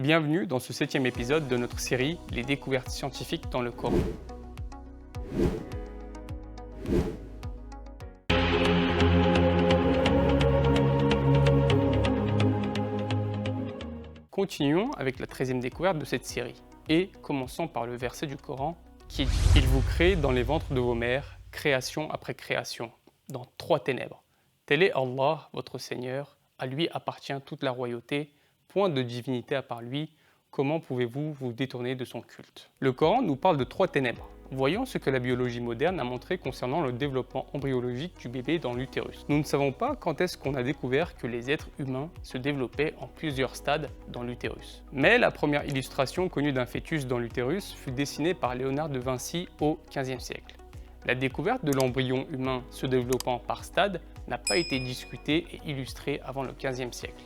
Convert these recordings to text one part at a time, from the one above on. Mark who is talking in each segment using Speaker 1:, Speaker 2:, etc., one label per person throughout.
Speaker 1: Bienvenue dans ce 7e épisode de notre série Les découvertes scientifiques dans le Coran. Continuons avec la 13e découverte de cette série et commençons par le verset du Coran qui dit « Il vous crée dans les ventres de vos mères, création après création, dans 3 ténèbres. Tel est Allah, votre Seigneur, à lui appartient toute la royauté, point de divinité à part lui, comment pouvez-vous vous détourner de son culte ?» Le Coran nous parle de 3 ténèbres. Voyons ce que la biologie moderne a montré concernant le développement embryologique du bébé dans l'utérus. Nous ne savons pas quand est-ce qu'on a découvert que les êtres humains se développaient en plusieurs stades dans l'utérus. Mais la première illustration connue d'un fœtus dans l'utérus fut dessinée par Léonard de Vinci au XVe siècle. La découverte de l'embryon humain se développant par stade n'a pas été discutée et illustrée avant le XVe siècle.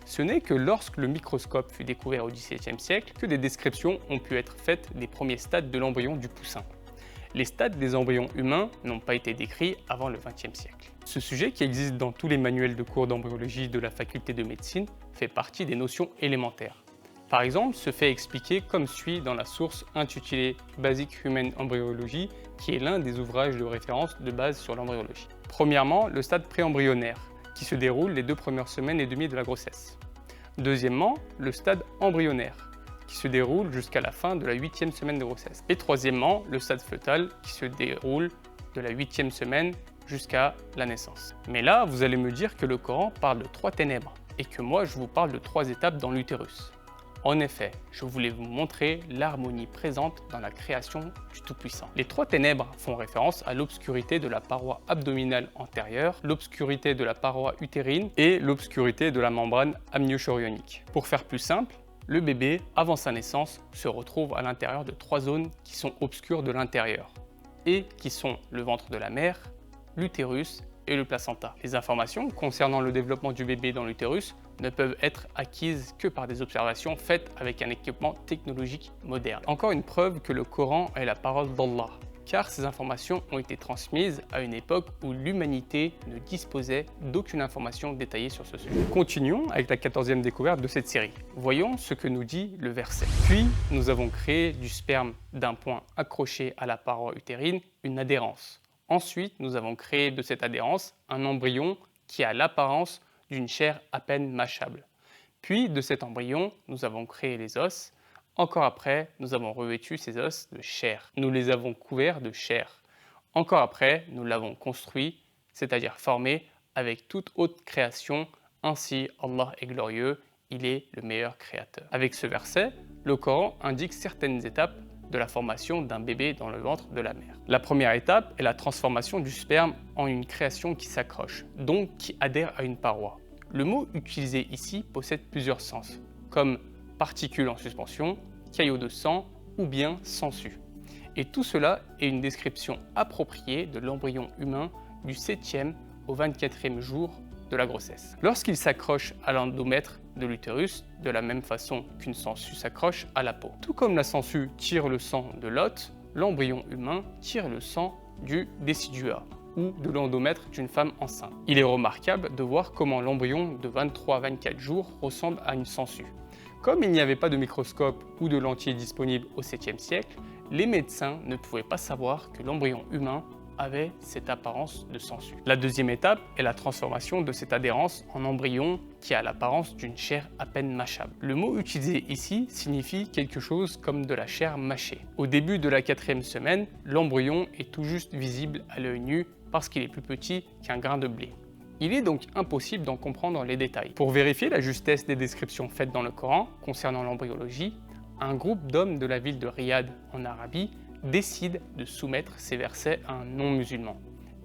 Speaker 1: Ce n'est que lorsque le microscope fut découvert au XVIIe siècle que des descriptions ont pu être faites des premiers stades de l'embryon du poussin. Les stades des embryons humains n'ont pas été décrits avant le XXe siècle. Ce sujet, qui existe dans tous les manuels de cours d'embryologie de la faculté de médecine, fait partie des notions élémentaires. Par exemple, se fait expliquer comme suit dans la source intitulée Basic Human Embryology, qui est l'un des ouvrages de référence de base sur l'embryologie. Premièrement, le stade préembryonnaire, qui se déroule les 2 premières semaines et demie de la grossesse. Deuxièmement, le stade embryonnaire, qui se déroule jusqu'à la fin de la 8e semaine de grossesse. Et troisièmement, le stade fœtal, qui se déroule de la 8e semaine jusqu'à la naissance. Mais là, vous allez me dire que le Coran parle de 3 ténèbres, et que moi je vous parle de 3 étapes dans l'utérus. En effet, je voulais vous montrer l'harmonie présente dans la création du Tout-Puissant. Les 3 ténèbres font référence à l'obscurité de la paroi abdominale antérieure, l'obscurité de la paroi utérine et l'obscurité de la membrane amniochorionique. Pour faire plus simple, le bébé, avant sa naissance, se retrouve à l'intérieur de 3 zones qui sont obscures de l'intérieur et qui sont le ventre de la mère, l'utérus et le placenta. Les informations concernant le développement du bébé dans l'utérus ne peuvent être acquises que par des observations faites avec un équipement technologique moderne. Encore une preuve que le Coran est la parole d'Allah, car ces informations ont été transmises à une époque où l'humanité ne disposait d'aucune information détaillée sur ce sujet. Continuons avec la 14e découverte de cette série. Voyons ce que nous dit le verset. Puis, nous avons créé du sperme d'un point accroché à la paroi utérine une adhérence. Ensuite, nous avons créé de cette adhérence un embryon qui a l'apparence d'une chair à peine mâchable. Puis, de cet embryon, nous avons créé les os. Encore après, nous avons revêtu ces os de chair. Nous les avons couverts de chair. Encore après, nous l'avons construit, c'est-à-dire formé avec toute autre création. Ainsi, Allah est glorieux, il est le meilleur créateur. Avec ce verset, le Coran indique certaines étapes de la formation d'un bébé dans le ventre de la mère. La première étape est la transformation du sperme en une création qui s'accroche, donc qui adhère à une paroi. Le mot utilisé ici possède plusieurs sens, comme particule en suspension, caillot de sang ou bien sangsue. Et tout cela est une description appropriée de l'embryon humain du 7e au 24e jour de la grossesse. Lorsqu'il s'accroche à l'endomètre de l'utérus, de la même façon qu'une sangsue s'accroche à la peau. Tout comme la sangsue tire le sang de l'hôte, l'embryon humain tire le sang du décidua ou de l'endomètre d'une femme enceinte. Il est remarquable de voir comment l'embryon de 23 à 24 jours ressemble à une sangsue. Comme il n'y avait pas de microscope ou de lentille disponible au 7e siècle, les médecins ne pouvaient pas savoir que l'embryon humain avait cette apparence de sangsue. La deuxième étape est la transformation de cette adhérence en embryon qui a l'apparence d'une chair à peine mâchable. Le mot utilisé ici signifie quelque chose comme de la chair mâchée. Au début de la 4e semaine, l'embryon est tout juste visible à l'œil nu parce qu'il est plus petit qu'un grain de blé. Il est donc impossible d'en comprendre les détails. Pour vérifier la justesse des descriptions faites dans le Coran concernant l'embryologie, un groupe d'hommes de la ville de Riyad en Arabie décide de soumettre ces versets à un non-musulman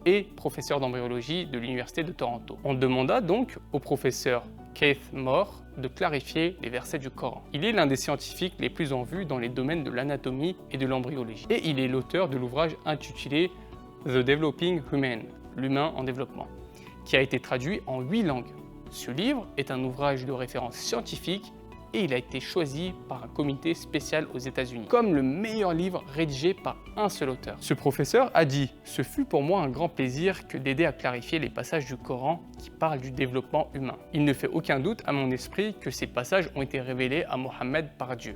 Speaker 1: et professeur d'embryologie de l'université de Toronto. On demanda donc au professeur Keith Moore de clarifier les versets du Coran. Il est l'un des scientifiques les plus en vue dans les domaines de l'anatomie et de l'embryologie. Et il est l'auteur de l'ouvrage intitulé The Developing Human, l'humain en développement, qui a été traduit en 8 langues. Ce livre est un ouvrage de référence scientifique et il a été choisi par un comité spécial aux États-Unis comme le meilleur livre rédigé par un seul auteur. Ce professeur a dit « Ce fut pour moi un grand plaisir que d'aider à clarifier les passages du Coran qui parlent du développement humain. Il ne fait aucun doute à mon esprit que ces passages ont été révélés à Mohammed par Dieu,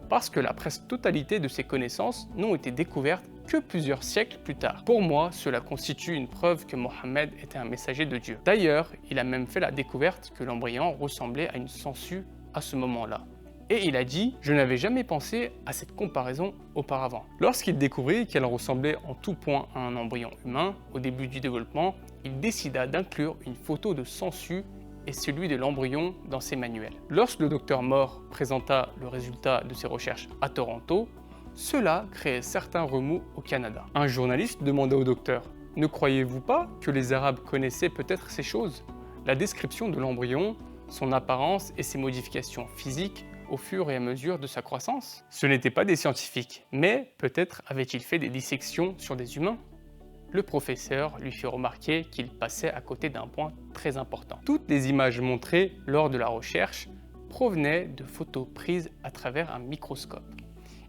Speaker 1: parce que la presque totalité de ces connaissances n'ont été découvertes que plusieurs siècles plus tard. Pour moi, cela constitue une preuve que Mohammed était un messager de Dieu. D'ailleurs, il a même fait la découverte que l'embryon ressemblait à une sangsue à ce moment-là. Et il a dit « Je n'avais jamais pensé à cette comparaison auparavant ». Lorsqu'il découvrit qu'elle ressemblait en tout point à un embryon humain au début du développement, il décida d'inclure une photo de sangsue et celui de l'embryon dans ses manuels. Lorsque le docteur Moore présenta le résultat de ses recherches à Toronto, cela créait certains remous au Canada. Un journaliste demanda au docteur « Ne croyez-vous pas que les Arabes connaissaient peut-être ces choses ? La description de l'embryon, son apparence et ses modifications physiques au fur et à mesure de sa croissance. Ce n'étaient pas des scientifiques, mais peut-être avait-il fait des dissections sur des humains ?» Le professeur lui fit remarquer qu'il passait à côté d'un point très important. Toutes les images montrées lors de la recherche provenaient de photos prises à travers un microscope.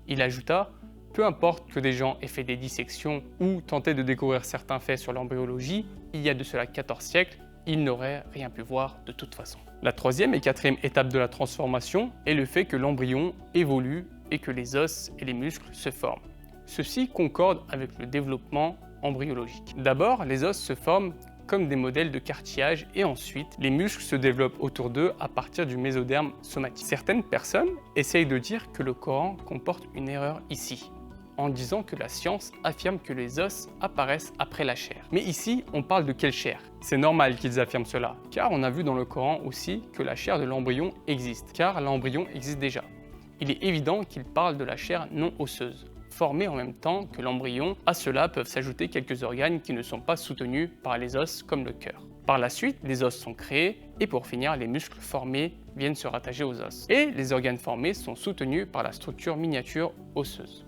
Speaker 1: Il ajouta « Peu importe que des gens aient fait des dissections ou tenté de découvrir certains faits sur l'embryologie, il y a de cela 14 siècles, ils n'auraient rien pu voir de toute façon. » La troisième et quatrième étape de la transformation est le fait que l'embryon évolue et que les os et les muscles se forment. Ceci concorde avec le développement embryologique. D'abord, les os se forment comme des modèles de cartilage et ensuite, les muscles se développent autour d'eux à partir du mésoderme somatique. Certaines personnes essayent de dire que le Coran comporte une erreur ici, en disant que la science affirme que les os apparaissent après la chair. Mais ici, on parle de quelle chair? C'est normal qu'ils affirment cela, car on a vu dans le Coran aussi que la chair de l'embryon existe, car l'embryon existe déjà. Il est évident qu'ils parlent de la chair non osseuse, formée en même temps que l'embryon. À cela peuvent s'ajouter quelques organes qui ne sont pas soutenus par les os, comme le cœur. Par la suite, les os sont créés et pour finir, les muscles formés viennent se rattacher aux os. Et les organes formés sont soutenus par la structure miniature osseuse.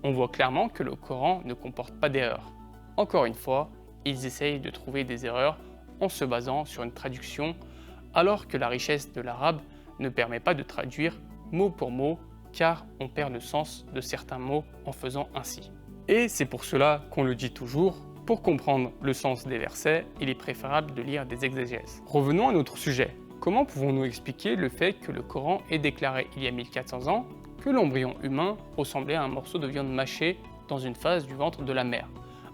Speaker 1: On voit clairement que le Coran ne comporte pas d'erreurs. Encore une fois, ils essayent de trouver des erreurs en se basant sur une traduction, alors que la richesse de l'arabe ne permet pas de traduire mot pour mot, car on perd le sens de certains mots en faisant ainsi. Et c'est pour cela qu'on le dit toujours, pour comprendre le sens des versets, il est préférable de lire des exégèses. Revenons à notre sujet. Comment pouvons-nous expliquer le fait que le Coran ait déclaré il y a 1400 ans que l'embryon humain ressemblait à un morceau de viande mâchée dans une phase du ventre de la mère,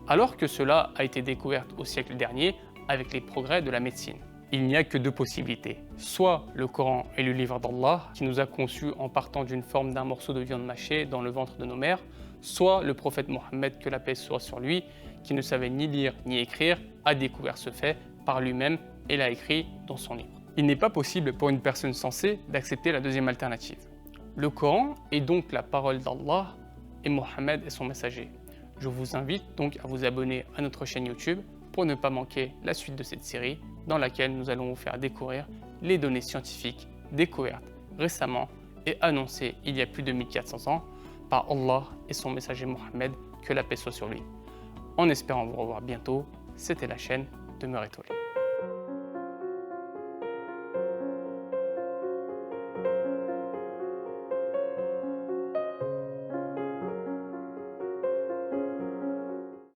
Speaker 1: alors que cela a été découvert au siècle dernier avec les progrès de la médecine? Il n'y a que deux possibilités. Soit le Coran est le livre d'Allah qui nous a conçus en partant d'une forme d'un morceau de viande mâchée dans le ventre de nos mères, soit le prophète Mohammed, que la paix soit sur lui, qui ne savait ni lire ni écrire, a découvert ce fait par lui-même et l'a écrit dans son livre. Il n'est pas possible pour une personne sensée d'accepter la deuxième alternative. Le Coran est donc la parole d'Allah et Mohammed est son messager. Je vous invite donc à vous abonner à notre chaîne YouTube pour ne pas manquer la suite de cette série dans laquelle nous allons vous faire découvrir les données scientifiques découvertes récemment et annoncées il y a plus de 1400 ans par Allah et son messager Mohammed, que la paix soit sur lui. En espérant vous revoir bientôt, c'était la chaîne Demeure étoilée.